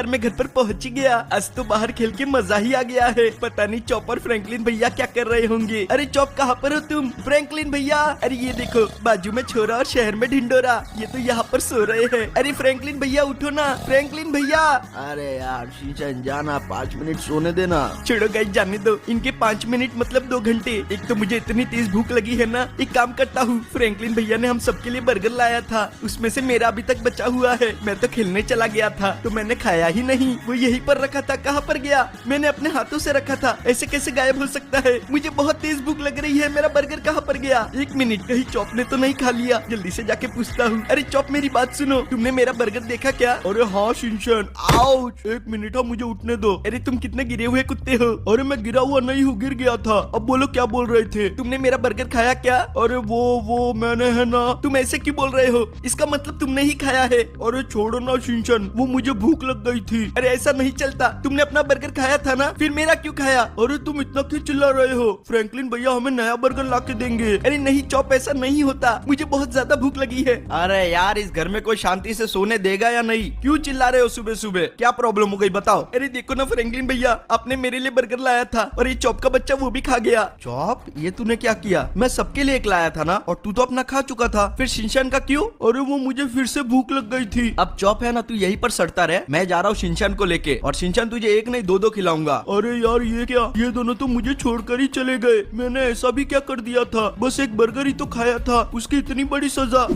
आखिरकार मैं घर पर पहुंच ही गया। आज तो बाहर खेल के मजा ही आ गया है। पता नहीं चॉप और फ्रैंकलिन भैया क्या कर रहे होंगे। अरे चॉप कहाँ पर हो तुम? फ्रैंकलिन भैया, अरे ये देखो बाजू में छोरा और शहर में ढिंडोरा, ये तो यहाँ पर सो रहे हैं। अरे फ्रैंकलिन भैया उठो ना, फ्रैंकलिन भैया। अरे यार शिनचैन जाना, 5 मिनट सोने देना। छोड़ो गाइस, जाने दो। इनके 5 मिनट मतलब 2 घंटे। एक तो मुझे इतनी तेज भूख लगी है ना, एक काम करता हूँ, फ्रैंकलिन भैया ने हम सबके लिए बर्गर लाया था, उसमें से मेरा अभी तक बचा हुआ है। मैं तो खेलने चला गया था तो मैंने खाया ही नहीं, वो यहीं पर रखा था। कहाँ पर गया? मैंने अपने हाथों से रखा था, ऐसे कैसे गायब हो सकता है? मुझे बहुत तेज भूख लग रही है, मेरा बर्गर कहाँ पर गया? 1 मिनट, कहीं चॉप ने तो नहीं खा लिया? जल्दी से जाके पूछता हूँ। अरे चॉप मेरी बात सुनो, तुमने मेरा बर्गर देखा क्या? अरे हाँ शिनचैन। आउच, 1 मिनट, हाँ मुझे उठने दो। अरे तुम कितने गिरे हुए कुत्ते हो? अरे मैं गिरा हुआ नहीं हूँ, गिर गया था। अब बोलो क्या बोल रहे थे? तुमने मेरा बर्गर खाया क्या? अरे वो मैंने है ना। तुम ऐसे क्यों बोल रहे हो? इसका मतलब तुमने ही खाया है। अरे छोड़ो ना शिनचैन, वो मुझे भूख लग गई थी। अरे ऐसा नहीं चलता, तुमने अपना बर्गर खाया था ना, फिर मेरा क्यों खाया? अरे तुम इतना क्यों चिल्ला रहे हो? फ्रैंकलिन भैया हमें नया बर्गर ला के देंगे। अरे नहीं चॉप, ऐसा नहीं होता, मुझे बहुत ज्यादा भूख लगी है। अरे यार इस घर में कोई शांति से सोने देगा या नहीं? क्यों चिल्ला रहे हो सुबह सुबह? क्या प्रॉब्लम हो गई बताओ? अरे देखो ना फ्रैंकलिन भैया, आपने मेरे लिए बर्गर लाया था और ये चॉप का बच्चा वो भी खा गया। चॉप, ये तूने क्या किया? मैं सबके लिए एक लाया था ना, और तू तो अपना खा चुका था। फिर शिनचैन का क्यों? अरे वो मुझे फिर से भूख लग गई थी। अब चॉप है ना, तू यहीं पर सड़ता रहे, मैं जा रहा हूँ शिनचैन को लेके, और शिनचैन तुझे 1 नहीं 2 खिलाऊंगा। अरे यार ये क्या, ये दोनों तो मुझे छोड़कर ही चले गए। मैंने ऐसा भी क्या कर दिया था? बस एक बर्गर ही तो खाया था, उसकी इतनी बड़ी सजा।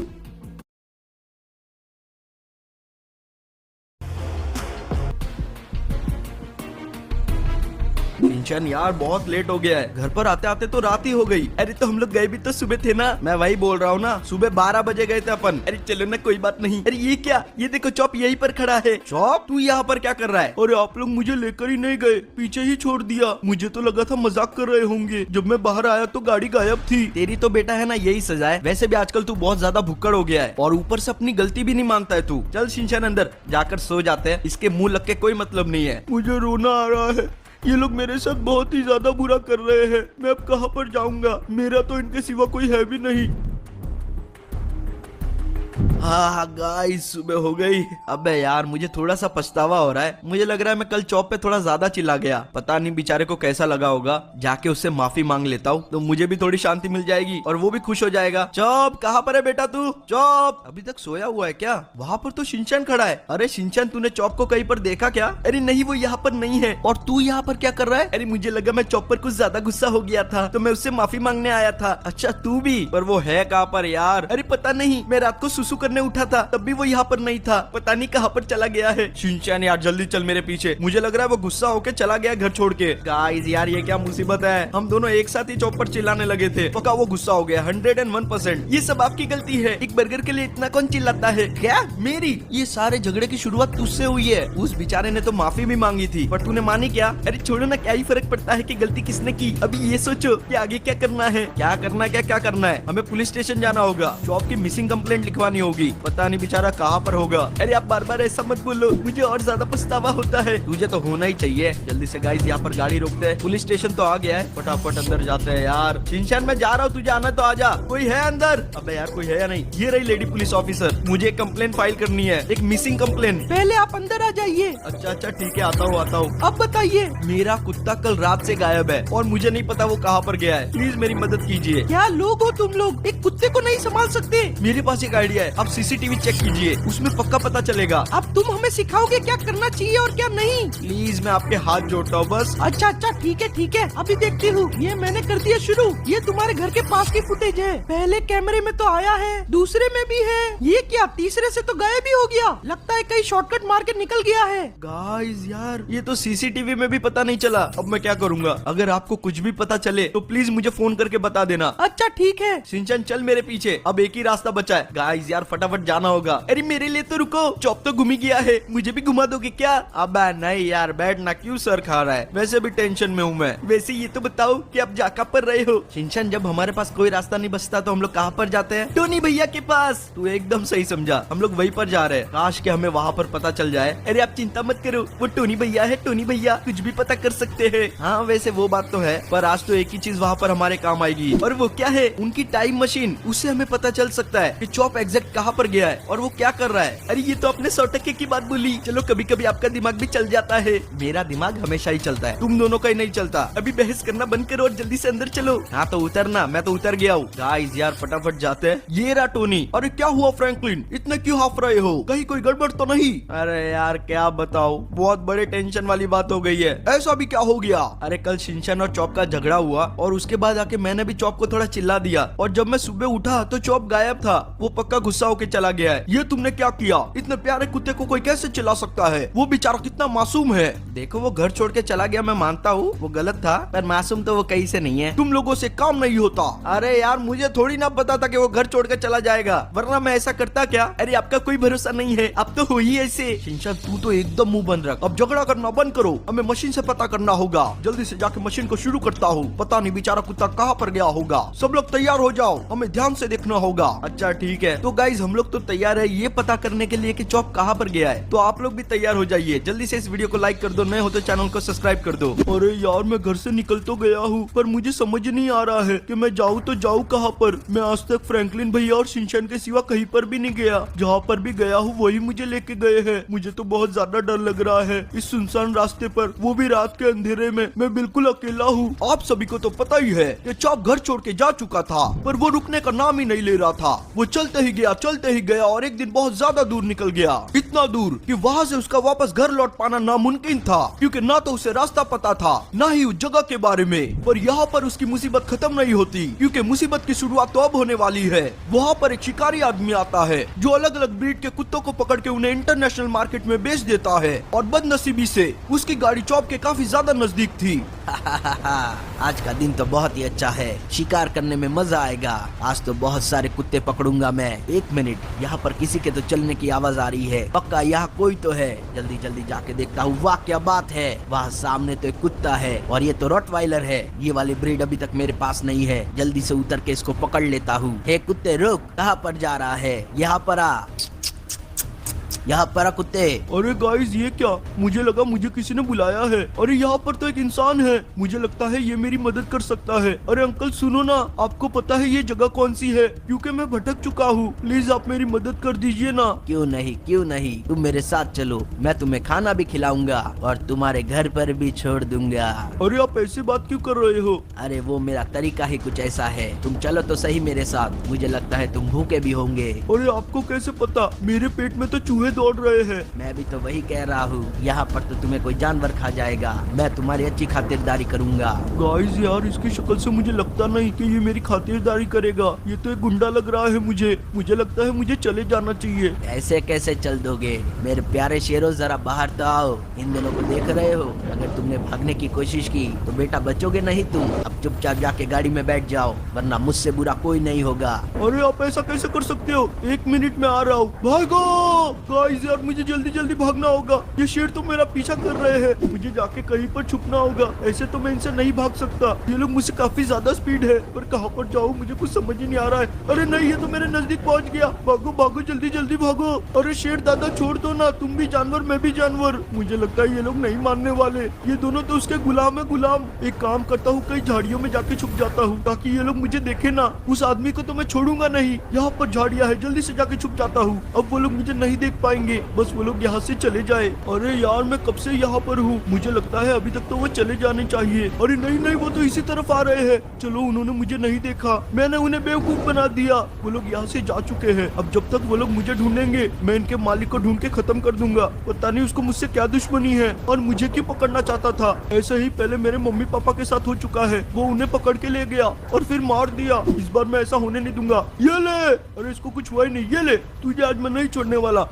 शिनचैन यार बहुत लेट हो गया है, घर पर आते आते तो रात ही हो गई। अरे तो हम लोग गए भी तो सुबह थे ना। मैं वही बोल रहा हूँ ना, सुबह 12 बजे गए थे अपन। अरे चलो ना, कोई बात नहीं। अरे ये क्या, ये देखो चॉप यहीं पर खड़ा है। चॉप, तू यहाँ पर क्या कर रहा है? अरे आप लोग मुझे लेकर ही नहीं गए, पीछे ही छोड़ दिया। मुझे तो लगा था मजाक कर रहे होंगे। जब मैं बाहर आया तो गाड़ी गायब थी। तेरी तो बेटा है ना यही सजा है। वैसे भी आजकल तू बहुत ज्यादा भुक्कड़ हो गया है, और ऊपर से अपनी गलती भी नहीं मानता है तू। चल शिनचैन अंदर जाकर सो जाते हैं, इसके मुंह लग के कोई मतलब नहीं है। मुझे रोना आ रहा है, ये लोग मेरे साथ बहुत ही ज्यादा बुरा कर रहे हैं। मैं अब कहाँ पर जाऊंगा? मेरा तो इनके सिवा कोई है भी नहीं। हाँ गाइस, सुबह हो गई। अबे यार मुझे थोड़ा सा पछतावा हो रहा है। मुझे लग रहा है मैं कल चॉप पे थोड़ा ज्यादा चिल्ला गया। पता नहीं बेचारे को कैसा लगा होगा। जाके उससे माफी मांग लेता हूँ तो मुझे भी थोड़ी शांति मिल जाएगी और वो भी खुश हो जाएगा। चॉप कहाँ पर है बेटा तू? चॉप अभी तक सोया हुआ है क्या? वहाँ पर तो शिनचैन खड़ा है। अरे शिनचैन, तूने चॉप को कहीं पर देखा क्या? अरे नहीं, वो यहाँ पर नहीं है। और तू यहाँ पर क्या कर रहा है? अरे मुझे लगा मैं चॉप पर कुछ ज्यादा गुस्सा हो गया था तो मैं उससे माफी मांगने आया था। अच्छा तू भी? पर वो है कहाँ पर यार? अरे पता नहीं, मैं रात को सुसु करने उठा था तब भी वो यहाँ पर नहीं था। पता नहीं कहाँ पर चला गया है। शिनचैन यार जल्दी चल मेरे पीछे, मुझे लग रहा है वो गुस्सा होके चला गया घर छोड़ के। गाइस यार ये क्या मुसीबत है, हम दोनों एक साथ ही चॉप पर चिल्लाने लगे थे। पक्का वो गुस्सा हो गया 101%। ये सब आपकी गलती है, एक बर्गर के लिए इतना कौन चिल्लाता है? क्या मेरी? ये सारे झगड़े की शुरुआत तुझसे हुई है। उस बेचारे ने तो माफी भी मांगी थी पर तूने मानी क्या? अरे छोड़ो ना, क्या ही फर्क पड़ता है कि गलती किसने की। अभी ये सोचो कि आगे क्या करना है। क्या करना है? हमें पुलिस स्टेशन जाना होगा, चॉप की मिसिंग कंप्लेंट लिखवानी होगी। पता नहीं बेचारा कहाँ पर होगा। अरे आप बार बार ऐसा मत बोलो, मुझे और ज्यादा पछतावा होता है। तुझे तो होना ही चाहिए। जल्दी से गाइस यहाँ पर गाड़ी रोकते हैं, पुलिस स्टेशन तो आ गया है, फटाफट अंदर जाते हैं यार। शिनचैन मैं जा रहा हूँ, तुझे आना तो आजा। कोई है अंदर? अबे यार कोई है या नहीं? ये रही लेडी पुलिस ऑफिसर, मुझे एक कंप्लेंट फाइल करनी है, एक मिसिंग कंप्लेंट। पहले आप अंदर आ जाइए। अच्छा ठीक है, आता हूँ। अब बताइए। मेरा कुत्ता कल रात से गायब है और मुझे नहीं पता वो कहाँ पर गया है। प्लीज मेरी मदद कीजिए। क्या लोग हो तुम लोग, एक कुत्ते को नहीं संभाल सकते? मेरे पास एक आइडिया है, आप सीसीटीवी चेक कीजिए, उसमें पक्का पता चलेगा। अब तुम हमें सिखाओगे क्या करना चाहिए और क्या नहीं? प्लीज मैं आपके हाथ जोड़ता हूँ बस। अच्छा ठीक है, अभी देखती हूँ। ये मैंने कर दिया शुरू। ये तुम्हारे घर के पास की फुटेज है। पहले कैमरे में तो आया है, दूसरे में भी है। ये क्या, तीसरे से तो गायब ही हो गया। लगता है कहीं शॉर्टकट मार के निकल गया है। गाइस यार ये तो सीसीटीवी में भी पता नहीं चला। अब मैं क्या करूँगा? अगर आपको कुछ भी पता चले तो प्लीज मुझे फोन करके बता देना। अच्छा ठीक है। शिनचैन चल मेरे पीछे, अब एक ही रास्ता बचा है। गाइस यार फटाफट जाना होगा। अरे मेरे लिए तो रुको, चॉप तो घूम ही गया है, मुझे भी घुमा दोगे क्या? अब नहीं यार बैठना, क्यों सर खा रहा है? वैसे भी टेंशन में हूँ मैं। वैसे ये तो बताओ कि आप जा कहाँ पर रहे हो? शिनचैन जब हमारे पास कोई रास्ता नहीं बचता तो हम लोग कहाँ पर जाते हैं? टोनी भैया के पास। तू एकदम सही समझा, हम लोग वहीं पर जा रहे हैं। काश कि हमें वहाँ पर पता चल जाए। अरे आप चिंता मत करो, वो टोनी भैया है, टोनी भैया कुछ भी पता कर सकते हैं। हाँ वैसे वो बात तो है, पर आज तो एक ही चीज वहाँ पर हमारे काम आएगी। और वो क्या है? उनकी टाइम मशीन। उससे हमें पता चल सकता है कि चॉप एग्जैक्ट कहाँ कहाँ पर गया है और वो क्या कर रहा है? अरे ये तो अपने 100% की बात बोली। चलो कभी कभी आपका दिमाग भी चल जाता है। मेरा दिमाग हमेशा ही चलता है, तुम दोनों का ही नहीं चलता। अभी बहस करना बंद करो और जल्दी से अंदर चलो। हाँ तो उतरना, मैं तो उतर गया हूँ। गाइस यार फटाफट जाते हैं। ये रहा टोनी। अरे क्या हुआ फ्रैंकलिन, इतने क्यों हाफ रहे हो? कहीं कोई गड़बड़ तो नहीं? अरे यार क्या बताओ, बहुत बड़े टेंशन वाली बात हो गई है। ऐसा भी क्या हो गया? अरे कल शिनचैन और चॉप का झगड़ा हुआ और उसके बाद आके मैंने भी चॉप को थोड़ा चिल्ला दिया और जब मैं सुबह उठा तो चॉप गायब था। वो पक्का गुस्सा होके चला गया है। ये तुमने क्या किया? इतने प्यारे कुत्ते को कोई कैसे चिल्ला सकता है? वो बेचारा कितना मासूम है। देखो वो घर छोड़ के चला गया, मैं मानता हूँ वो गलत था, पर मासूम तो वो कहीं से नहीं है। तुम लोगों से काम नहीं होता। अरे यार मुझे थोड़ी ना पता था कि वो घर छोड़ के चला जाएगा, वरना मैं ऐसा करता क्या। अरे आपका कोई भरोसा नहीं है, आप तो हो ही ऐसे। शिनचैन तू तो एकदम मुंह बंद रख। अब झगड़ा करना बंद करो, हमें मशीन से पता करना होगा। जल्दी से जाके मशीन को शुरू करता हूँ। पता नहीं बेचारा कुत्ता कहाँ पर गया होगा। सब लोग तैयार हो जाओ, हमें ध्यान से देखना होगा। अच्छा ठीक है, तो गाइज हम लोग तो तैयार है ये पता करने के लिए कि चॉप कहाँ पर गया है। तो आप लोग भी तैयार हो जाइए। जल्दी से इस वीडियो को लाइक कर दो, नए हो तो चैनल को सब्सक्राइब कर दो। अरे यार मैं घर से निकल तो गया हूँ, पर मुझे समझ नहीं आ रहा है कि मैं जाऊँ तो जाऊँ कहाँ पर। मैं आज तक फ्रैंकलिन भैया और शिनचैन के सिवा कहीं पर भी नहीं गया। जहाँ पर भी गया हूँ वही मुझे लेके गए हैं। मुझे तो बहुत ज्यादा डर लग रहा है इस सुनसान रास्ते पर, वो भी रात के अंधेरे में। मैं बिल्कुल अकेला हूँ। आप सभी को तो पता ही है कि चॉप घर छोड़ के जा चुका था, पर वो रुकने का नाम ही नहीं ले रहा था। वो चलते ही गया और एक दिन बहुत ज्यादा दूर निकल गया। इतना दूर कि वहाँ से उसका वापस घर लौट पाना नामुमकिन था, क्योंकि ना तो उसे रास्ता पता था ना ही उस जगह के बारे में। पर यहाँ पर उसकी मुसीबत खत्म नहीं होती, क्योंकि मुसीबत की शुरुआत तो अब होने वाली है। वहाँ पर एक शिकारी आदमी आता है जो अलग अलग ब्रीड के कुत्तों को पकड़ के उन्हें इंटरनेशनल मार्केट में बेच देता है। और बदनसीबी से उसकी गाड़ी चॉप के काफी ज्यादा नजदीक थी। आज का दिन तो बहुत ही अच्छा है, शिकार करने में मजा आएगा। आज तो बहुत सारे कुत्ते पकड़ूंगा मैं। एक मिनट, यहाँ पर किसी के तो चलने की आवाज आ रही है। पक्का यहाँ कोई तो है। जल्दी जल्दी जाके देखता हूँ। वाह क्या बात है, वहाँ सामने तो एक कुत्ता है और ये तो रॉटवाइलर है। ये वाली ब्रीड अभी तक मेरे पास नहीं है। जल्दी से उतर के इसको पकड़ लेता हूँ। हे कुत्ते रुक, कहाँ पर जा रहा है? यहाँ पर आ, यहाँ पर कुत्ते। अरे गाइस ये क्या, मुझे लगा मुझे किसी ने बुलाया है। अरे यहाँ पर तो एक इंसान है, मुझे लगता है ये मेरी मदद कर सकता है। अरे अंकल सुनो ना, आपको पता है ये जगह कौन सी है? क्योंकि मैं भटक चुका हूँ, प्लीज आप मेरी मदद कर दीजिए ना। क्यों नहीं, तुम मेरे साथ चलो, मैं तुम्हें खाना भी खिलाऊंगा और तुम्हारे घर पर भी छोड़ दूंगा। अरे आप ऐसी बात क्यों कर रहे हो? अरे वो मेरा तरीका ही कुछ ऐसा है। तुम चलो तो सही मेरे साथ, मुझे लगता है तुम भूखे भी होंगे। अरे आपको कैसे पता? मेरे पेट में तो चूहे दौड़ रहे हैं। मैं भी तो वही कह रहा हूँ। यहाँ पर तो तुम्हें कोई जानवर खा जाएगा। मैं तुम्हारी अच्छी खातिरदारी करूँगा। गाइस यार इसकी शक्ल से मुझे लगता नहीं कि ये मेरी खातिरदारी करेगा। ये तो एक गुंडा लग रहा है मुझे लगता है मुझे चले जाना चाहिए। ऐसे कैसे चल दोगे मेरे प्यारे शेरों, जरा बाहर तो आओ। इन दोनों को देख रहे हो? अगर तुमने भागने की कोशिश की तो बेटा बचोगे नहीं तुम। अब चुपचाप जाके गाड़ी में बैठ जाओ, वरना मुझसे बुरा कोई नहीं होगा। अरे आप ऐसा कैसे कर सकते हो? एक मिनट में आ रहा हूँ। भागो गाइस यार, मुझे जल्दी जल्दी भागना होगा। ये शेर तो मेरा पीछा कर रहे हैं। मुझे जाके कहीं पर छुपना होगा। ऐसे तो मैं इनसे नहीं भाग सकता। ये लोग मुझसे काफी ज्यादा स्पीड है, पर कहाँ पर जाऊँ मुझे कुछ समझ ही नहीं आ रहा है। अरे नहीं, ये तो मेरे नजदीक पहुँच गया। भागो भागो जल्दी जल्दी भागो। अरे शेर दादा छोड़ दो ना, तुम भी जानवर मैं भी जानवर। मुझे लगता है ये लोग नहीं मानने वाले। ये दोनों तो उसके गुलाम है गुलाम। एक काम करता हूँ, कई झाड़ियों में जाके छुप जाता हूँ ताकि ये लोग मुझे देखे ना। उस आदमी को तो मैं छोड़ूंगा नहीं। यहाँ पर झाड़ियाँ है, जल्दी से जाके छुप जाता हूँ। अब वो लोग मुझे नहीं देख पाएंगे, बस वो लोग यहाँ से चले जाए। अरे यार मैं कब से यहाँ पर हूँ, मुझे लगता है अभी तक तो वो चले जाने चाहिए। अरे नहीं नहीं, वो तो इसी तरफ आ रहे हैं। चलो उन्होंने मुझे नहीं देखा, मैंने उन्हें बेवकूफ बना दिया। वो लोग यहाँ से जा चुके हैं। अब जब तक वो लोग मुझे ढूंढेंगे, मैं इनके मालिक को ढूंढ के खत्म कर दूंगा। पता नहीं उसको मुझसे क्या दुश्मनी है और मुझे क्यों पकड़ना चाहता था। ऐसा ही पहले मेरे मम्मी पापा के साथ हो चुका है। वो उन्हें पकड़ के ले गया और फिर मार दिया। इस बार मैं ऐसा होने नहीं दूंगा। ये ले, अरे इसको कुछ हुआ ही नहीं। ये ले, तुझे आज मैं नहीं छोड़ने वाला।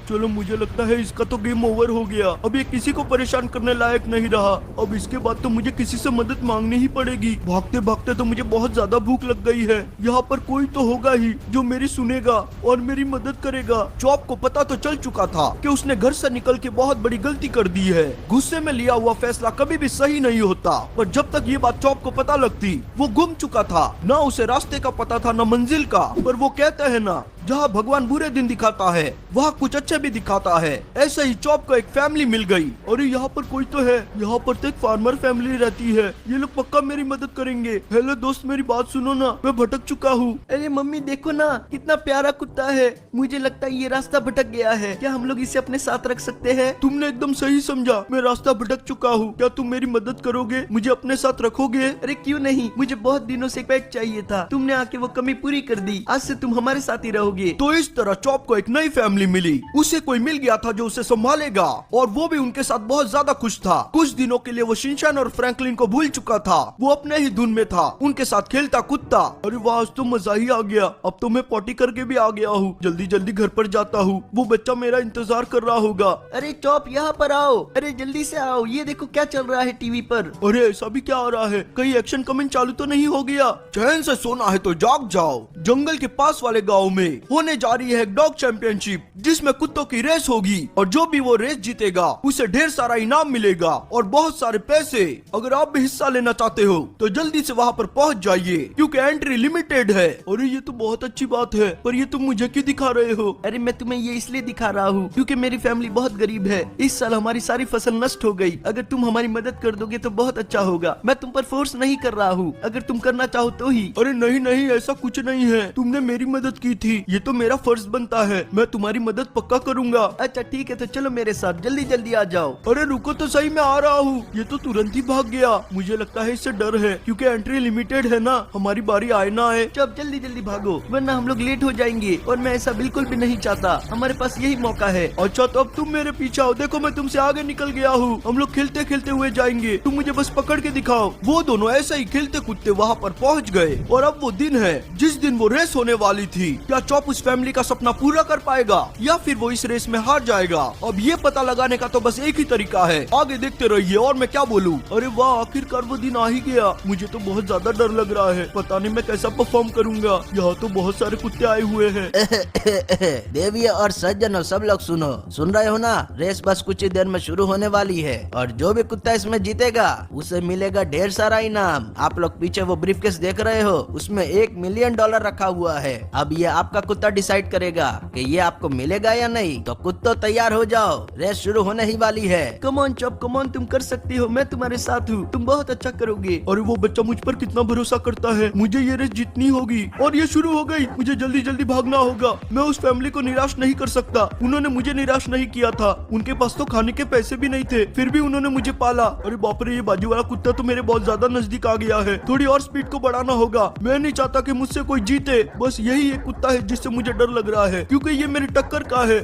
चलो मुझे लगता है इसका तो गेम ओवर हो गया। अब ये किसी को परेशान करने लायक नहीं रहा। अब इसके बाद तो मुझे किसी से मदद मांगनी ही पड़ेगी। भागते भागते तो मुझे बहुत ज्यादा भूख लग गई है। यहाँ पर कोई तो होगा ही जो मेरी सुनेगा और मेरी मदद करेगा। चॉप को पता तो चल चुका था कि उसने घर से निकल के बहुत बड़ी गलती कर दी है। गुस्से में लिया हुआ फैसला कभी भी सही नहीं होता। पर जब तक ये बात चॉप को पता लगती, वो गुम चुका था। ना उसे रास्ते का पता था, ना मंजिल का। पर वो कहते हैं ना, जहाँ भगवान बुरे दिन दिखाता है वहाँ कुछ अच्छे भी दिखाता है। ऐसे ही चॉप को एक फैमिली मिल गई। और यहाँ पर कोई तो है, यहाँ पर तो एक फार्मर फैमिली रहती है, ये लोग पक्का मेरी मदद करेंगे। हेलो दोस्त, मेरी बात सुनो ना, मैं भटक चुका हूँ। अरे मम्मी देखो ना, कितना प्यारा कुत्ता है। मुझे लगता है ये रास्ता भटक गया है। क्या हम लोग इसे अपने साथ रख सकते हैं? तुमने एकदम सही समझा, मैं रास्ता भटक चुका हूँ। क्या तुम मेरी मदद करोगे, मुझे अपने साथ रखोगे? अरे क्यों नहीं, मुझे बहुत दिनों से पेट चाहिए था। तुमने आके वो कमी पूरी कर दी। आज से तुम हमारे साथ ही रहोगे। तो इस तरह चॉप को एक नई फैमिली मिली। उसे कोई मिल गया था जो उसे संभालेगा, और वो भी उनके साथ बहुत ज्यादा खुश था। कुछ दिनों के लिए वो शिनचैन और फ्रैंकलिन को भूल चुका था। वो अपने ही धुन में था, उनके साथ खेलता कूदता। अरे वाह, आज तो मजा ही आ गया। अब तो मैं पॉटी करके भी आ गया हूँ। जल्दी जल्दी घर पर जाता हूँ, वो बच्चा मेरा इंतजार कर रहा होगा। अरे चॉप, यहाँ पर आओ। अरे जल्दी से आओ, ये देखो क्या चल रहा है टीवी पर। अरे ऐसा भी क्या आ रहा है? कहीं एक्शन कमेंट चालू तो नहीं हो गया? चैन से सोना है तो जाग जाओ। जंगल के पास वाले गांव में होने जा रही है एक डॉग चैंपियनशिप, जिसमें कुत्तों की रेस होगी, और जो भी वो रेस जीतेगा उसे ढेर सारा इनाम मिलेगा और बहुत सारे पैसे। अगर आप भी हिस्सा लेना चाहते हो तो जल्दी से वहाँ पर पहुँच जाइए, क्योंकि एंट्री लिमिटेड है। अरे ये तो बहुत अच्छी बात है, पर ये तुम मुझे क्यों दिखा रहे हो? अरे मैं तुम्हें ये इसलिए दिखा रहा हूँ क्योंकि मेरी फैमिली बहुत गरीब है। इस साल हमारी सारी फसल नष्ट हो गई। अगर तुम हमारी मदद कर दोगे तो बहुत अच्छा होगा। मैं तुम पर फोर्स नहीं कर रहा हूँ, अगर तुम करना चाहो तो ही। अरे नहीं नहीं, ऐसा कुछ नहीं है। तुमने मेरी मदद की थी, ये तो मेरा फर्ज बनता है। मैं तुम्हारी मदद पक्का करूंगा। अच्छा ठीक है, तो चलो मेरे साथ, जल्दी जल्दी आ जाओ। अरे रुको तो सही, मैं आ रहा हूँ। ये तो तुरंत ही भाग गया। मुझे लगता है इससे डर है, क्योंकि एंट्री लिमिटेड है ना, हमारी बारी आए ना आए। जब जल्दी जल्दी भागो, वरना हम लोग लेट हो जाएंगे, और मैं ऐसा बिल्कुल भी नहीं चाहता। हमारे पास यही मौका है। अच्छा तो अब तुम मेरे पीछे आओ। देखो मैं तुमसे आगे निकल गया हूँ। हम लोग खेलते खेलते हुए जाएंगे, तुम मुझे बस पकड़ के दिखाओ। वो दोनों ऐसे ही खेलते कूदते वहाँ पर पहुँच गए। और अब वो दिन है जिस दिन वो रेस होने वाली थी। क्या चॉप उस फैमिली का सपना पूरा कर पाएगा, या फिर वो इस रेस में हार जाएगा? अब ये पता लगाने का तो बस एक ही तरीका है, आगे देखते रहिए। और मैं क्या बोलूं, अरे वाह, आखिरकार वो दिन आ ही गया। मुझे तो बहुत ज्यादा डर लग रहा है, पता नहीं मैं कैसा परफॉर्म करूंगा। यहाँ तो बहुत सारे कुत्ते आए हुए हैं। देवी और सज्जनों, सब लोग सुन रहे हो ना? रेस बस कुछ ही देर में शुरू होने वाली है, और जो भी कुत्ता इसमें जीतेगा उसे मिलेगा ढेर सारा इनाम। आप लोग पीछे वो ब्रीफकेस देख रहे हो, उसमें $1 मिलियन रखा हुआ है। अब ये आपका कुत्ता डिसाइड करेगा कि ये आपको मिलेगा या नहीं। तो कुत्तों तैयार हो जाओ, रेस शुरू होने ही वाली है। Come on chop, come on, तुम कर सकती हो। मैं तुम्हारे साथ हूँ, तुम बहुत अच्छा करोगे। और वो बच्चा मुझ पर कितना भरोसा करता है। मुझे ये रेस जीतनी होगी। और ये शुरू हो गई, मुझे जल्दी जल्दी भागना होगा। मैं उस फैमिली को निराश नहीं कर सकता। उन्होंने मुझे निराश नहीं किया था। उनके पास तो खाने के पैसे भी नहीं थे, फिर भी उन्होंने मुझे पाला। अरे बाप रे, ये बाजू वाला कुत्ता तो मेरे बहुत ज्यादा नजदीक आ गया है। थोड़ी और स्पीड को बढ़ाना होगा। मैं नहीं चाहता कि मुझसे कोई जीते। बस यही एक कुत्ता है जिससे मुझे डर लग रहा है, क्योंकि ये मेरी टक्कर का है।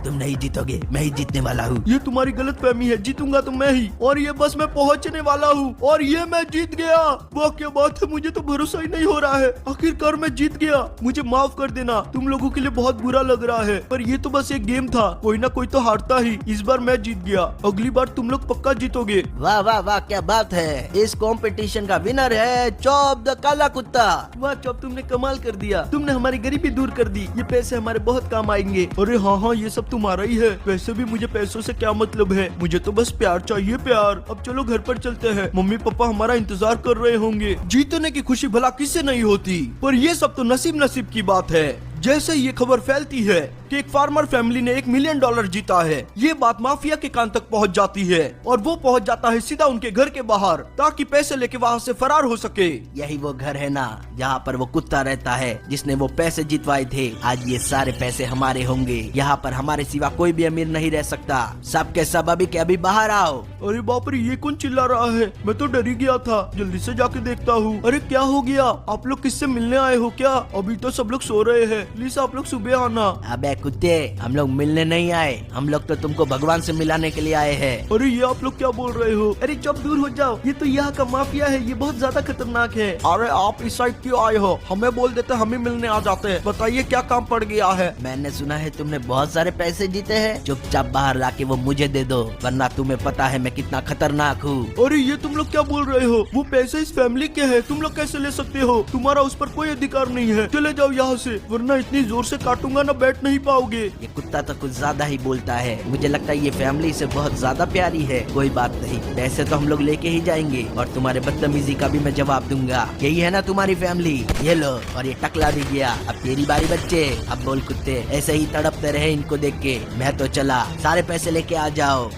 तुम नहीं जीतोगे, मैं ही जीतने वाला हूँ। ये तुम्हारी गलतफहमी है, जीतूंगा तो मैं ही। और ये बस मैं पहुंचने वाला हूँ, और ये मैं जीत गया। वाह क्या बात है, मुझे तो भरोसा ही नहीं हो रहा है। आखिरकार मैं जीत गया। मुझे माफ कर देना, तुम लोगों के लिए बहुत बुरा लग रहा है, पर ये तो बस एक गेम था। कोई ना कोई तो हारता ही। इस बार मैं जीत गया, अगली बार तुम लोग पक्का जीतोगे। वाह वाह वाह, क्या बात है। इस कंपटीशन का विनर है चॉप द काला कुत्ता। वाह चॉप, तुमने कमाल कर दिया। तुमने हमारी गरीबी दूर कर दी। ये पैसे हमारे बहुत काम आएंगे। अरे हाँ हाँ, ये सब तुम्हारा ही है। वैसे भी मुझे पैसों से क्या मतलब है, मुझे तो बस प्यार चाहिए, प्यार। अब चलो घर पर चलते हैं, मम्मी पापा हमारा इंतजार कर रहे होंगे। जीतने की खुशी भला किससे नहीं होती, पर ये सब तो नसीब नसीब की बात है। जैसे ये खबर फैलती है कि एक फार्मर फैमिली ने $1 मिलियन जीता है, ये बात माफिया के कान तक पहुंच जाती है, और वो पहुंच जाता है सीधा उनके घर के बाहर, ताकि पैसे लेके वहां से फरार हो सके। यही वो घर है ना, जहाँ पर वो कुत्ता रहता है जिसने वो पैसे जितवाए थे। आज ये सारे पैसे हमारे होंगे। यहाँ पर हमारे सिवा कोई भी अमीर नहीं रह सकता। सब के सब अभी के अभी बाहर आओ। अरे बाप रे, ये कौन चिल्ला रहा है? मैं तो डर ही गया था। जल्दी से जाके देखता हूँ। अरे क्या हो गया? आप लोग किससे मिलने आए हो क्या? अभी तो सब लोग सो रहे हैं। प्लीज आप लोग सुबह आना। अबे कुत्ते, हम लोग मिलने नहीं आए, हम लोग तो तुमको भगवान से मिलाने के लिए आए हैं। अरे ये आप लोग क्या बोल रहे हो? अरे चुप, दूर हो जाओ। ये तो यहाँ का माफिया है, ये बहुत ज्यादा खतरनाक है। अरे आप इस साइड क्यों आए हो? हमें बोल देते, हम ही मिलने आ जाते। बताइए क्या काम पड़ गया है? मैंने सुना है तुमने बहुत सारे पैसे जीते हैं। चुपचाप बाहर लाके वो मुझे दे दो, वरना तुम्हें पता है मैं कितना खतरनाक हूँ। अरे ये तुम लोग क्या बोल रहे हो? वो पैसे इस फैमिली के हैं, तुम लोग कैसे ले सकते हो? तुम्हारा उस पर कोई अधिकार नहीं है। चले जाओ यहाँ से, वरना इतनी जोर से काटूंगा ना बैठ नहीं पाओगे। ये कुत्ता तो कुछ ज्यादा ही बोलता है, मुझे लगता है ये फैमिली से बहुत ज्यादा प्यारी है। कोई बात नहीं, पैसे तो हम लोग लेके ही जाएंगे और तुम्हारे बदतमीजी का भी मैं जवाब दूंगा। यही है ना तुम्हारी फैमिली? ये लो, और ये टकला भी गया। अब तेरी बारी बच्चे, अब बोल कुत्ते। ऐसे ही तड़पते रहे इनको देख के। मैं तो चला, सारे पैसे लेके आ जाओ।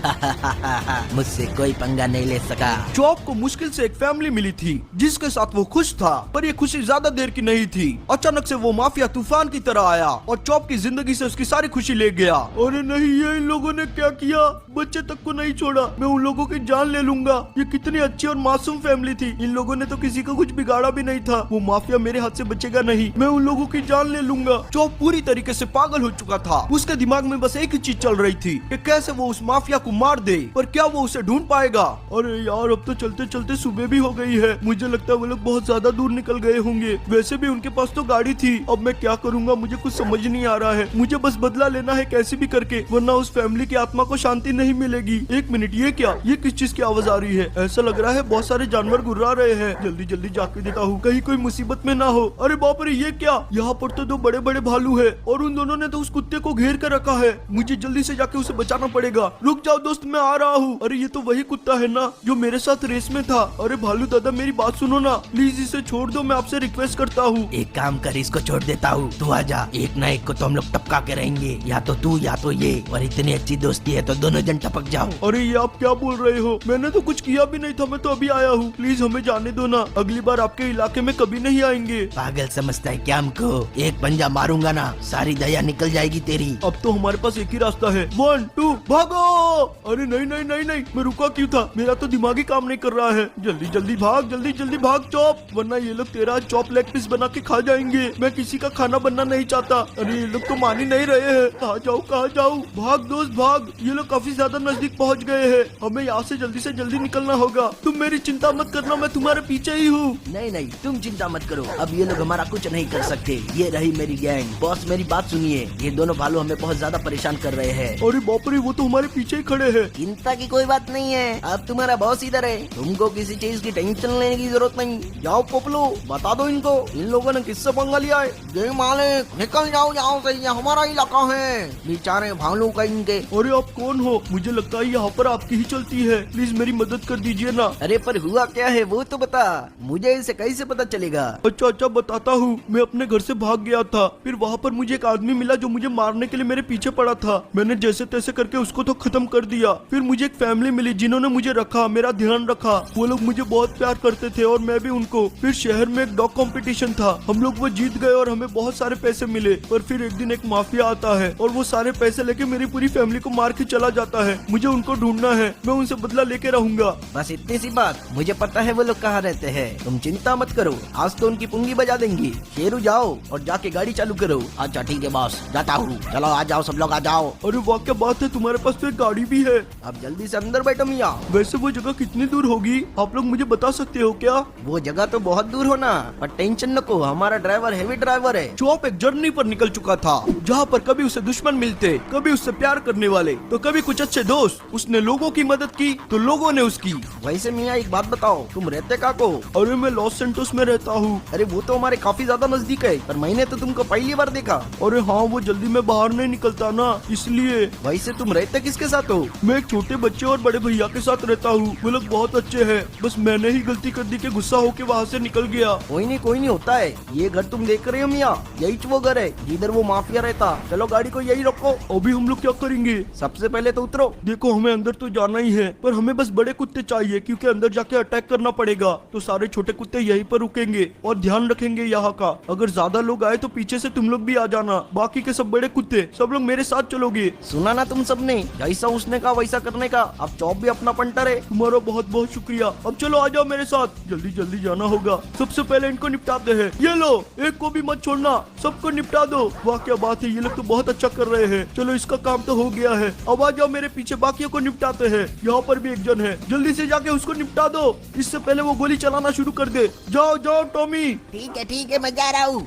मुझसे कोई पंगा नहीं ले सका। चॉप को मुश्किल से एक फैमिली मिली थी जिसके साथ वो खुश था, पर ये खुशी ज्यादा देर की नहीं थी। अचानक से वो माफिया तूफान की तरह आया और चॉप की जिंदगी से उसकी सारी खुशी ले गया। अरे नहीं, ये इन लोगों ने क्या किया? बच्चे तक को नहीं छोड़ा। मैं उन लोगों की जान ले लूंगा। ये कितनी अच्छी और मासूम फैमिली थी। इन लोगों ने तो किसी को कुछ बिगाड़ा भी नहीं था। वो माफिया मेरे हाथ से बचेगा नहीं। मैं उन लोगों की जान ले लूंगा। चॉप पूरी तरीके से पागल हो चुका था। उसके दिमाग में बस एक ही चीज चल रही थी कि कैसे वो उस माफिया को मार दे, पर क्या वो उसे ढूंढ पाएगा? अरे यार, अब तो चलते चलते सुबह भी हो गई है। मुझे लगता है वो लोग बहुत ज्यादा दूर निकल गए होंगे। वैसे भी उनके पास तो गाड़ी थी। अब मैं क्या करूंगा, मुझे कुछ समझ नहीं आ रहा है। मुझे बस बदला लेना है कैसे भी करके, वरना उस फैमिली की आत्मा को शांति नहीं मिलेगी। एक मिनट, ये क्या? ये किस चीज की आवाज आ रही है? ऐसा लग रहा है बहुत सारे जानवर गुर्रा रहे हैं। जल्दी जल्दी जाके देखता हूँ, कहीं कोई मुसीबत में ना हो। अरे बाप रे, ये क्या? यहाँ पर तो दो बड़े बड़े भालू है और उन दोनों ने तो उस कुत्ते को घेर कर रखा है। मुझे जल्दी से जाके उसे बचाना पड़ेगा। रुक जाओ दोस्त, मैं आ रहा हूँ। अरे ये तो वही कुत्ता है ना जो मेरे साथ रेस में था। अरे भालू दादा, मेरी बात सुनो ना, प्लीज इसे छोड़ दो, मैं आपसे रिक्वेस्ट करता हूँ। एक काम कर, इसको छोड़ देता हूँ, तू आजा। एक ना एक को तो हम लोग टपका के रहेंगे, या तो तू या तो ये। और इतनी अच्छी दोस्ती है तो दोनों जन टपक जाओ। अरे ये आप क्या बोल रहे हो? मैंने तो कुछ किया भी नहीं था, मैं तो अभी आया हूँ। प्लीज हमें जाने दो ना, अगली बार आपके इलाके में कभी नहीं आएंगे। पागल समझता है क्या हमको? एक पंजा मारूंगा ना, सारी दया निकल जाएगी तेरी। अब तो हमारे पास एक ही रास्ता है। 1 2 भागो। अरे नहीं नहीं नहीं नहीं, मैं रुका क्यों था? मेरा तो दिमाग ही काम नहीं कर रहा है। जल्दी जल्दी भाग, जल्दी जल्दी भाग चॉप, वरना ये लोग तेरा चॉप लेग पीस बना के खा जाएंगे। मैं किसी का खाना बनना नहीं चाहता। अरे ये लोग तो मान ही नहीं रहे हैं। कहाँ जाऊँ कहाँ जाऊँ? भाग दोस्त भाग, ये लोग काफी ज्यादा नजदीक पहुँच गए हैं। हमें यहाँ से जल्दी निकलना होगा। तुम मेरी चिंता मत करना, मैं तुम्हारे पीछे ही हूँ। नहीं नहीं, तुम चिंता मत करो, अब ये लोग हमारा कुछ नहीं कर सकते। ये रही मेरी गैंग। बॉस मेरी बात सुनिए, ये दोनों भालू हमें बहुत ज्यादा परेशान कर रहे हैं। अरे बाप रे, वो तो हमारे पीछे ही खड़े हैं। चिंता की कोई बात नहीं है, अब तुम्हारा बॉस इधर है, तुमको किसी चीज की टेंशन लेने की जरूरत नहीं। जाओ पोपलो, बता दो इनको इन लोगों ने किससे पंगा लिया है। जय मालिक, निकल जाओ यहाँ से, ये हमारा इलाका है। बेचारे भालू कहीं के। अरे आप कौन हो? मुझे लगता है यहाँ पर आपकी ही चलती है। प्लीज मेरी मदद कर दीजिए ना। अरे पर हुआ क्या है वो तो बता, मुझे इसे कैसे पता चलेगा? अच्छा अच्छा बताता हूँ। मैं अपने घर से भाग गया था, फिर वहाँ पर मुझे एक आदमी मिला जो मुझे मारने के लिए मेरे पीछे पड़ा था। मैंने जैसे तैसे करके उसको तो खत्म कर दिया। फिर मुझे एक फैमिली मिली जिन्होंने मुझे रखा, मेरा ध्यान रखा। वो लोग मुझे बहुत प्यार करते थे और मैं भी उनको। फिर शहर में एक डॉग कंपटीशन था, हम लोग वो जीत गए और हमें बहुत सारे पैसे मिले। पर फिर एक दिन एक माफिया आता है और वो सारे पैसे लेके मेरी पूरी फैमिली को मार के चला जाता है। मुझे उनको ढूंढना है, मैं उनसे बदला लेके रहूंगा। बस इतनी सी बात, मुझे पता है वो लोग कहाँ रहते हैं। तुम चिंता मत करो, आज तो उनकी पुंगी बजा देंगी। शेरू जाओ और जाके गाड़ी चालू करो। अच्छा ठीक है बॉस, जाता हूँ। चलो आ जाओ, सब लोग आ जाओ। अरे वाह क्या बात है, तुम्हारे पास तो एक गाड़ी भी है। अब जल्दी से अंदर बैठो मियाँ। वैसे वो जगह कितनी दूर होगी, आप लोग मुझे बता सकते हो क्या? वो जगह तो बहुत दूर हो ना, पर टेंशन नको, हमारा ड्राइवर हेवी ड्राइवर है। चॉप एक जर्नी पर निकल चुका था जहाँ पर कभी उसे दुश्मन मिलते, कभी उससे प्यार करने वाले, तो कभी कुछ अच्छे दोस्त। उसने लोगों की मदद की तो लोगों ने उसकी। वैसे मियाँ एक बात बताओ, तुम रहते कहाँ को? अरे मैं लॉस सेंटोस में रहता हूँ। अरे वो तो हमारे काफी ज्यादा नजदीक है, पर मैंने तो तुमको पहली बार देखा। अरे हाँ, वो जल्दी में बाहर नहीं निकलता ना, इसलिए। वैसे तुम रहते किसके साथ हो? मैं एक छोटे बच्चे और बड़े भैया के साथ रहता हूँ। वो लोग बहुत अच्छे हैं, बस मैंने ही गलती कर दी कि गुस्सा होके वहाँ से निकल गया। कोई नहीं होता है। ये घर तुम देख रहे हो मियाँ, यही वो घर है जिधर वो माफिया रहता। चलो गाड़ी को यही रखो। अभी हम लोग क्या करेंगे? सबसे पहले तो उतरो। देखो हमें अंदर तो जाना ही है, पर हमें बस बड़े कुत्ते चाहिए, क्योंकि अंदर जाके अटैक करना पड़ेगा। तो सारे छोटे कुत्ते यहीं पर रुकेंगे और ध्यान रखेंगे यहाँ का। अगर ज्यादा लोग आए तो पीछे से तुम लोग भी आ जाना। बाकी के सब बड़े कुत्ते सब लोग मेरे साथ चलोगे। सुना ना तुम सबने, जैसा उसने कहा वैसा करने का। अब चौप भी अपना पंटर है। तुम्हारा बहुत बहुत शुक्रिया। अब चलो आ जाओ मेरे साथ, जल्दी जल्दी जाना होगा। सबसे पहले इनको निपटाते हैं। ये लो, एक को भी मत छोड़ना, सबको निपटा दो। वाह क्या बात है, ये लोग तो बहुत अच्छा कर रहे हैं। चलो इसका काम तो हो गया है, अब आ जाओ मेरे पीछे, बाकियों को निपटाते हैं। यहाँ पर भी एक जन है, जल्दी से जाके उसको निपटा दो, इससे पहले वो गोली चलाना शुरू कर दे। जाओ जाओ टॉमी। ठीक है मैं जा रहा हूँ।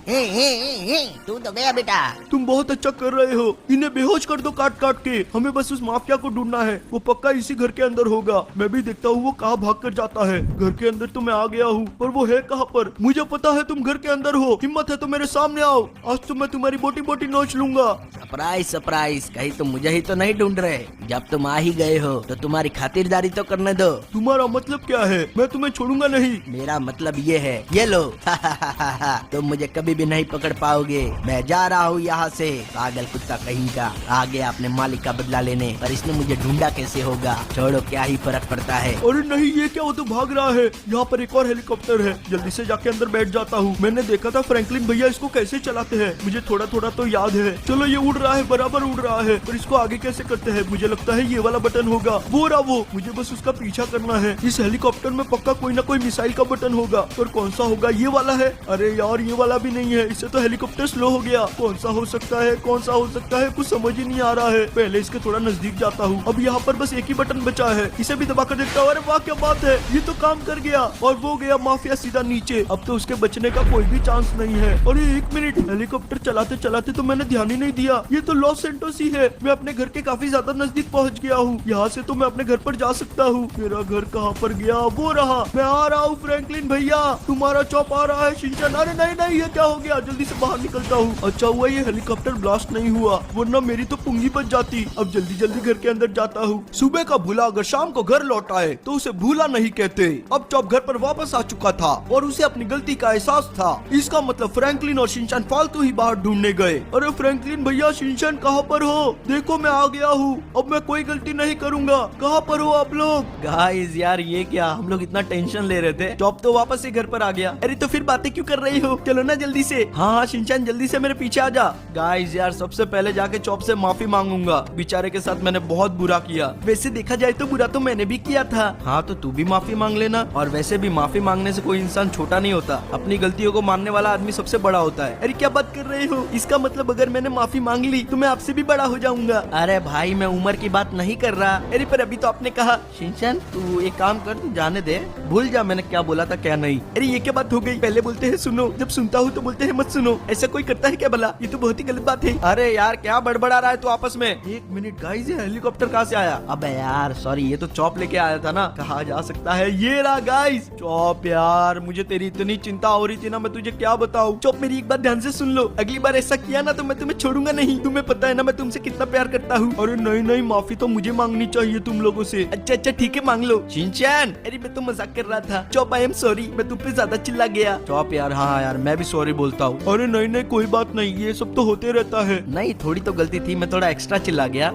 तू तो गया बेटा। तुम बहुत अच्छा कर रहे हो, इन्हें बेहोश कर दो काट काट के। हमें बस उस माफिया को ढूंढना है, वो पक्का इसी घर के अंदर होगा। मैं भी देखता हूँ वो कहाँ भाग कर जाता है। घर के अंदर तो मैं आ गया हूँ, पर वो है कहाँ पर? मुझे पता है तुम घर के अंदर हो। हिम्मत है तो मेरे सामने आओ, आज तो मैं तुम्हारी बोटी बोटी नोच बच लूंगा। सरप्राइज सरप्राइज, कहीं तुम मुझे ही तो नहीं ढूंढ रहे। जब तुम आ ही गए हो तो तुम्हारी खातिरदारी तो करने दो। तुम्हारा मतलब क्या है? मैं तुम्हें छोड़ूंगा नहीं। मेरा मतलब ये है, ये लो। तुम मुझे कभी भी नहीं पकड़ पाओगे। मैं जा रहा हूँ यहाँ से। पागल कुत्ता कहीं का आ गया अपने मालिक का बदला लेने, पर इसने मुझे ढूंढा कैसे होगा। छोड़ो, क्या ही फर्क पड़ता है। अरे नहीं, ये क्या, वो तो भाग रहा है। यहाँ पर एक और हेलीकॉप्टर है, जल्दी से जाके अंदर बैठ जाता हूँ। मैंने देखा था फ्रैंकलिन भैया इसको कैसे चलाते हैं, मुझे थोड़ा थोड़ा तो याद है। चलो, ये उड़ रहा है, बराबर उड़ रहा है, पर इसको आगे कैसे करते हैं? मुझे लगता है ये वाला बटन होगा। वो रहा वो, मुझे बस उसका पीछा करना है। इस हेलीकॉप्टर में पक्का कोई ना कोई मिसाइल का बटन होगा, पर कौन सा होगा? ये वाला है? अरे यार, ये वाला भी नहीं है, इससे तो हेलीकॉप्टर स्लो हो गया। कौन सा हो सकता है, कौन सा हो सकता है? कुछ समझ ही नहीं आ रहा है। पहले इसके थोड़ा नजदीक जाता हूँ। अब यहाँ पर बस एक ही बटन बचा है, इसे भी दबा कर देखता हूँ। अरे वाह, क्या बात है, ये तो काम कर गया। और वो गया माफिया सीधा नीचे। अब तो उसके बचने का कोई भी चांस नहीं है। अरे एक मिनट, हेलीकॉप्टर चलाते चलाते तो मैंने ध्यान ही नहीं दिया, ये तो लॉस सेंटोस ही है। मैं अपने घर के काफी ज्यादा नजदीक पहुंच गया हूँ। यहाँ से तो मैं अपने घर पर जा सकता हूँ। मेरा घर कहाँ पर गया? वो रहा, मैं आ रहा हूँ फ्रैंकलिन भैया, तुम्हारा चॉप आ रहा है। शिनचैन, अरे नहीं नहीं, ये क्या हो गया? जल्दी से बाहर निकलता हूँ। अच्छा हुआ ये हेलीकॉप्टर ब्लास्ट नहीं हुआ, वरना मेरी तो पुंगी बच जाती। अब जल्दी जल्दी घर के अंदर जाता हूँ। सुबह का भूला अगर शाम को घर लौट आए तो उसे भूला नहीं कहते। अब चॉप घर पर वापस आ चुका था और उसे अपनी गलती का एहसास था। इसका मतलब फ्रैंकलिन और शिनचैन फालतू ही बाहर ढूंढने गए। अरे फ्रैंकलिन भैया, शिनचैन कहाँ पर हो? देखो मैं आ गया हूँ, अब मैं कोई गलती नहीं करूंगा। कहाँ पर हो आप लोग? गाइस यार, ये क्या, हम लोग इतना टेंशन ले रहे थे, चॉप तो वापस से घर पर आ गया। अरे तो फिर बातें क्यों कर रही हो? चलो ना जल्दी से। हाँ हाँ शिनचैन, जल्दी से मेरे पीछे आ जा। गाइस यार, सबसे पहले जाके चॉप से माफी मांगूंगा। बेचारे के साथ मैंने बहुत बुरा किया। वैसे देखा जाए तो बुरा तो मैंने भी किया था। हाँ तो तू भी माफी मांग लेना। और वैसे भी माफी मांगने से कोई इंसान छोटा नहीं होता, अपनी गलतियों को मानने वाला आदमी सबसे बड़ा होता है। अरे क्या बात कर रहे हो? इसका मतलब अगर मैंने माफी मांग ली तो मैं आपसे भी बड़ा हो जाऊंगा। अरे भाई, मैं उम्र की बात नहीं कर रहा। अरे पर अभी तो आपने कहा। शिनचैन, तू एक काम कर, तू जाने दे, भूल जा मैंने क्या बोला था क्या नहीं। अरे ये क्या बात हो गई? पहले बोलते हैं सुनो, जब सुनता हूँ तो बोलते हैं मत सुनो। ऐसा कोई करता है क्या भला? ये तो बहुत ही गलत बात है। अरे यार, क्या बड़बड़ा रहा है तू आपस में? एक मिनट गाइस, ये हेलीकॉप्टर कहाँ से आया? अबे यार सॉरी, ये तो चॉप लेके आया था ना। कहा जा सकता है, ये रहा गाइस चॉप। यार मुझे तेरी इतनी चिंता हो रही थी ना, मैं तुझे क्या बताऊं। चॉप, मेरी एक बात ध्यान से सुन लो, अगली बार ऐसा किया ना तो मैं तुम्हें छोड़ूंगा नहीं। तुम्हें पता है ना मैं तुमसे कितना प्यार करता हूँ। अरे नहीं नहीं, माफी तो मुझे मांगनी चाहिए तुम लोगों से। अच्छा अच्छा ठीक है, मांग लो। शिनचैन, अरे मैं तो मजाक कर रहा था। चॉप, आई एम सॉरी, मैं तुम पे ज्यादा चिल्ला गया। चॉप यार, हाँ यार, मैं भी सॉरी बोलता हूँ। अरे नहीं नहीं, कोई बात नहीं, ये सब तो होते रहता है। नहीं, थोड़ी तो गलती थी, मैं थोड़ा एक्स्ट्रा चिल्ला गया।